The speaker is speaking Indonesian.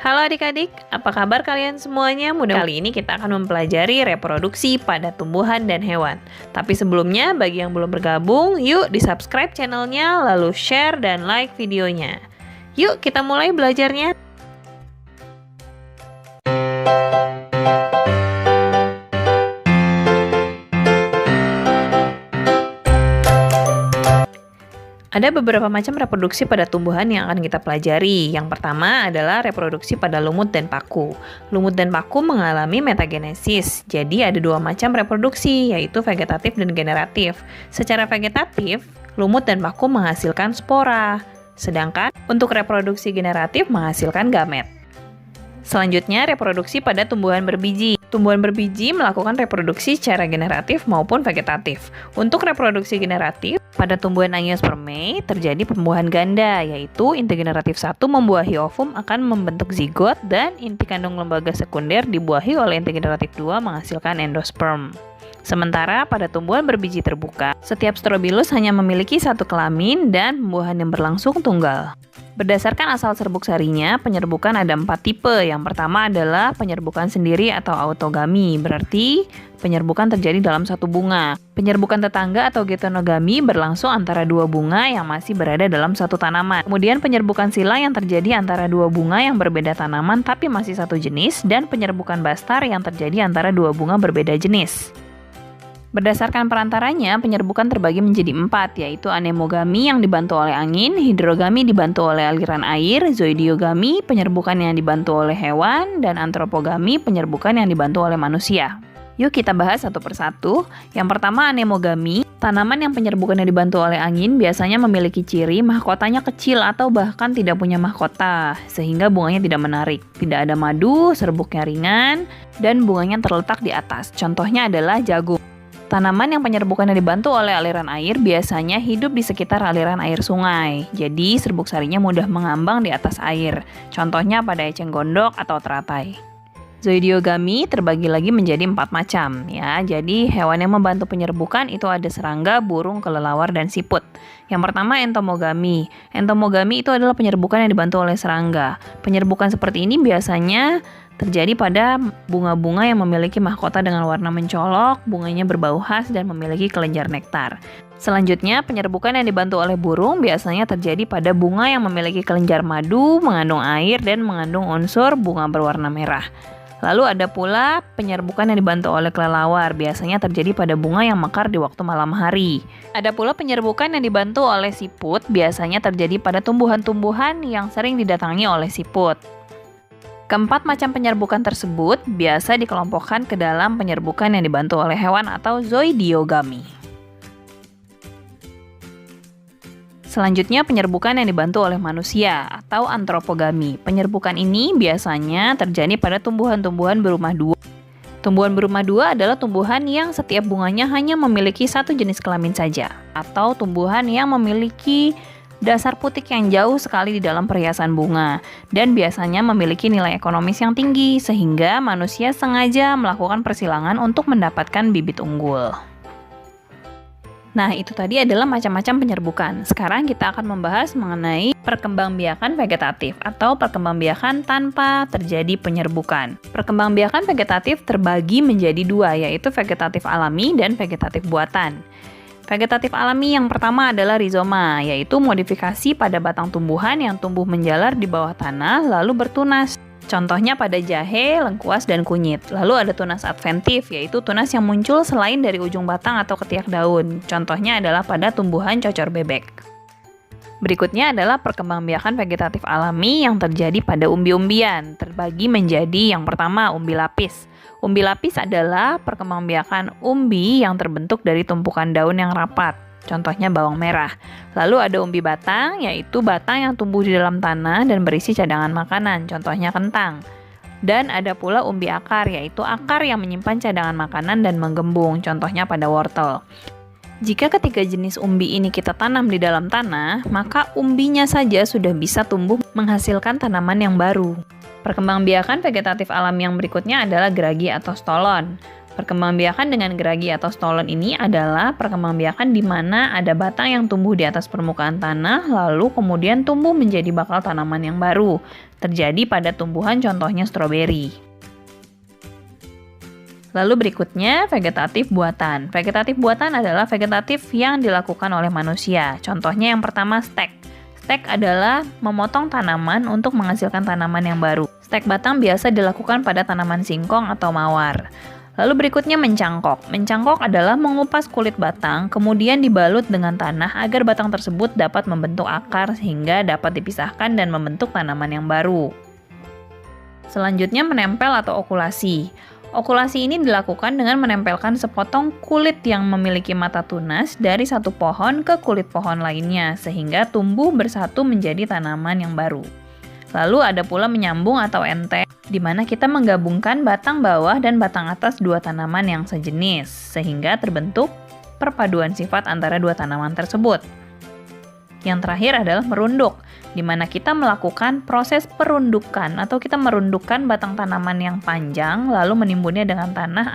Halo adik-adik, apa kabar kalian semuanya? Kali ini kita akan mempelajari reproduksi pada tumbuhan dan hewan. Tapi sebelumnya, bagi yang belum bergabung, yuk di-subscribe channelnya, lalu share dan like videonya. Yuk kita mulai belajarnya. Ada beberapa macam reproduksi pada tumbuhan yang akan kita pelajari. Yang pertama adalah reproduksi pada lumut dan paku. Lumut dan paku mengalami metagenesis. Jadi ada dua macam reproduksi, yaitu vegetatif dan generatif. Secara vegetatif, lumut dan paku menghasilkan spora. Sedangkan untuk reproduksi generatif menghasilkan gamet. Selanjutnya, reproduksi pada tumbuhan berbiji. Tumbuhan berbiji melakukan reproduksi secara generatif maupun vegetatif. Untuk reproduksi generatif, pada tumbuhan Angiospermae terjadi pembuahan ganda, yaitu inti generatif 1 membuahi ovum akan membentuk zigot dan inti kandung lembaga sekunder dibuahi oleh inti generatif 2 menghasilkan endosperm. Sementara pada tumbuhan berbiji terbuka, setiap strobilus hanya memiliki satu kelamin dan pembuahan yang berlangsung tunggal. Berdasarkan asal serbuk sarinya, penyerbukan ada 4 tipe. Yang pertama adalah penyerbukan sendiri atau autogami, berarti penyerbukan terjadi dalam satu bunga. Penyerbukan tetangga atau getonogami berlangsung antara dua bunga yang masih berada dalam satu tanaman. Kemudian penyerbukan silang yang terjadi antara dua bunga yang berbeda tanaman tapi masih satu jenis, dan penyerbukan bastar yang terjadi antara dua bunga berbeda jenis. Berdasarkan perantaranya, penyerbukan terbagi menjadi 4, yaitu anemogami yang dibantu oleh angin, hidrogami dibantu oleh aliran air, zoidiogami penyerbukan yang dibantu oleh hewan, dan antropogami penyerbukan yang dibantu oleh manusia. Yuk kita bahas satu persatu. Yang pertama anemogami. Tanaman yang penyerbukannya dibantu oleh angin biasanya memiliki ciri mahkotanya kecil atau bahkan tidak punya mahkota, sehingga bunganya tidak menarik. Tidak ada madu, serbuknya ringan, dan bunganya terletak di atas. Contohnya adalah jagung. Tanaman yang penyerbukannya dibantu oleh aliran air biasanya hidup di sekitar aliran air sungai. Jadi serbuk sarinya mudah mengambang di atas air. Contohnya pada eceng gondok atau teratai. Zoidiogami terbagi lagi menjadi 4 macam ya. Jadi hewan yang membantu penyerbukan itu ada serangga, burung, kelelawar, dan siput. Yang pertama entomogami. Entomogami itu adalah penyerbukan yang dibantu oleh serangga. Penyerbukan seperti ini biasanya terjadi pada bunga-bunga yang memiliki mahkota dengan warna mencolok, bunganya berbau khas dan memiliki kelenjar nektar. Selanjutnya, penyerbukan yang dibantu oleh burung biasanya terjadi pada bunga yang memiliki kelenjar madu, mengandung air, dan mengandung unsur bunga berwarna merah. Lalu ada pula penyerbukan yang dibantu oleh kelelawar, biasanya terjadi pada bunga yang mekar di waktu malam hari. Ada pula penyerbukan yang dibantu oleh siput, biasanya terjadi pada tumbuhan-tumbuhan yang sering didatangi oleh siput. Keempat macam penyerbukan tersebut biasa dikelompokkan ke dalam penyerbukan yang dibantu oleh hewan atau zoidiogami. Selanjutnya penyerbukan yang dibantu oleh manusia atau antropogami. Penyerbukan ini biasanya terjadi pada tumbuhan-tumbuhan berumah dua. Tumbuhan berumah dua adalah tumbuhan yang setiap bunganya hanya memiliki satu jenis kelamin saja, atau tumbuhan yang memiliki dasar putik yang jauh sekali di dalam perhiasan bunga, dan biasanya memiliki nilai ekonomis yang tinggi, sehingga manusia sengaja melakukan persilangan untuk mendapatkan bibit unggul. Nah, itu tadi adalah macam-macam penyerbukan. Sekarang kita akan membahas mengenai perkembangbiakan vegetatif atau perkembangbiakan tanpa terjadi penyerbukan. Perkembangbiakan vegetatif terbagi menjadi 2, yaitu vegetatif alami dan vegetatif buatan. Vegetatif alami yang pertama adalah rizoma, yaitu modifikasi pada batang tumbuhan yang tumbuh menjalar di bawah tanah lalu bertunas. Contohnya pada jahe, lengkuas, dan kunyit. Lalu ada tunas adventif, yaitu tunas yang muncul selain dari ujung batang atau ketiak daun. Contohnya adalah pada tumbuhan cocor bebek. Berikutnya adalah perkembangbiakan vegetatif alami yang terjadi pada umbi-umbian. Terbagi menjadi yang pertama umbi lapis. Umbi lapis adalah perkembangbiakan umbi yang terbentuk dari tumpukan daun yang rapat. Contohnya bawang merah. Lalu ada umbi batang, yaitu batang yang tumbuh di dalam tanah dan berisi cadangan makanan. Contohnya kentang. Dan ada pula umbi akar, yaitu akar yang menyimpan cadangan makanan dan menggembung. Contohnya pada wortel. Jika ketiga jenis umbi ini kita tanam di dalam tanah, maka umbinya saja sudah bisa tumbuh menghasilkan tanaman yang baru. Perkembangbiakan vegetatif alami yang berikutnya adalah geragi atau stolon. Perkembangbiakan dengan geragi atau stolon ini adalah perkembangbiakan di mana ada batang yang tumbuh di atas permukaan tanah, lalu kemudian tumbuh menjadi bakal tanaman yang baru. Terjadi pada tumbuhan contohnya stroberi. Lalu berikutnya, vegetatif buatan. Vegetatif buatan adalah vegetatif yang dilakukan oleh manusia. Contohnya yang pertama stek. Stek adalah memotong tanaman untuk menghasilkan tanaman yang baru. Stek batang biasa dilakukan pada tanaman singkong atau mawar. Lalu berikutnya mencangkok. Mencangkok adalah mengupas kulit batang, kemudian dibalut dengan tanah agar batang tersebut dapat membentuk akar sehingga dapat dipisahkan dan membentuk tanaman yang baru. Selanjutnya menempel atau okulasi. Okulasi ini dilakukan dengan menempelkan sepotong kulit yang memiliki mata tunas dari satu pohon ke kulit pohon lainnya, sehingga tumbuh bersatu menjadi tanaman yang baru. Lalu ada pula menyambung atau ente, di mana kita menggabungkan batang bawah dan batang atas dua tanaman yang sejenis, sehingga terbentuk perpaduan sifat antara dua tanaman tersebut. Yang terakhir adalah merunduk, di mana kita melakukan proses perundukan atau kita merundukkan batang tanaman yang panjang, lalu menimbunnya dengan tanah